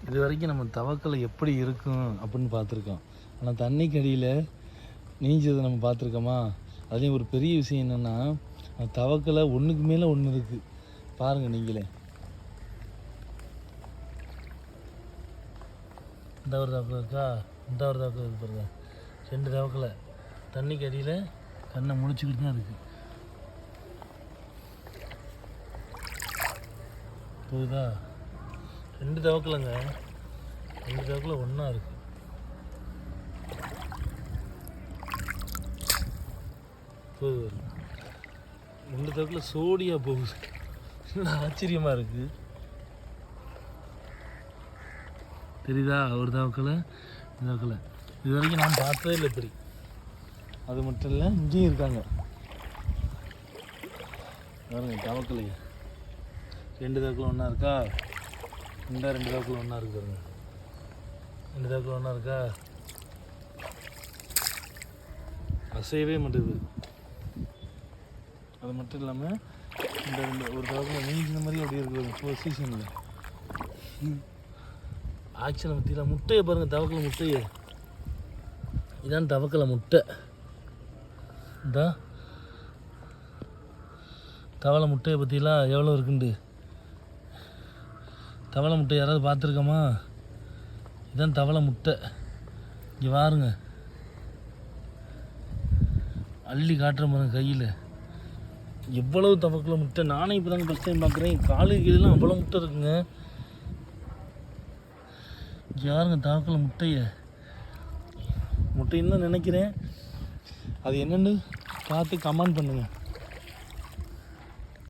இது வரைக்கும் நம்ம தவக்கலை எப்படி இருக்கும் அப்படின்னு பார்த்துருக்கோம். ஆனால் தண்ணிக்கு அடியில் நீஞ்சதை நம்ம பார்த்துருக்கோமா? அதுலேயும் ஒரு பெரிய விஷயம் என்னென்னா, அந்த தவக்கலை ஒன்றுக்கு மேலே ஒன்று இருக்குது. பாருங்கள் நீங்களே. இந்த ஒரு தவக்கலை இருக்கா, இந்த ஒரு தவக்கலை இருக்கு பாருங்க. 2 தவக்கலை தண்ணிக்கு அடியில் கண்ணை முழிச்சுக்கிட்டு தான் இருக்குது. போகுதா? 2 தவக்கலைங்க, 2 தவக்கலை ஒன்றா இருக்குது. போகுது 2 தவக்கலை சோடியாக போகுது. ஆச்சரியமாக இருக்குது. தெரியுதா? ஒரு தவக்கலை, இந்த தவக்கலை இது வரைக்கும் நான் பார்த்ததே இல்லை இப்படி. அது மட்டும் இல்லை, இங்கேயும் இருக்காங்க பாருங்க தவக்கலை. 2 தவக்கலை ஒன்றா இருக்கா, இந்த 2 தவக்கலை ஒன்றா இருக்கு பாருங்க. 2 தவக்கலை ஒன்றா இருக்கா, அசையவே மாட்டேது. அது மட்டும் இல்லாமல் இந்த ஒரு தவக்கலை நீங்கின மாதிரி அப்படி இருக்குது பொசிஷனில். ஆக்ஷனை பற்றிலாம் முட்டையை பாருங்கள், தவக்கலை முட்டையை. இதான் தவக்கலை முட்டை. இந்த தவளை முட்டையை பற்றிலாம் எவ்வளோ இருக்குண்டு. தவளை முட்டை யாராவது பார்த்துருக்கோமா? இதான் தவளை முட்டை. இங்கே பாருங்க, அள்ளி காட்டுற பாருங்க கையில். எவ்வளவு தவக்கலை முட்டை. நானே இப்போ தாங்க ஃபஸ்ட் டைம் பார்க்குறேன். காலு கீழெலாம் அவ்வளோ முட்டை இருக்குங்க. இங்கே பாருங்க தவக்கலை முட்டையை. முட்டைன்னு தான் நினைக்கிறேன். அது என்னென்னு பார்த்து கமெண்ட் பண்ணுங்கள்.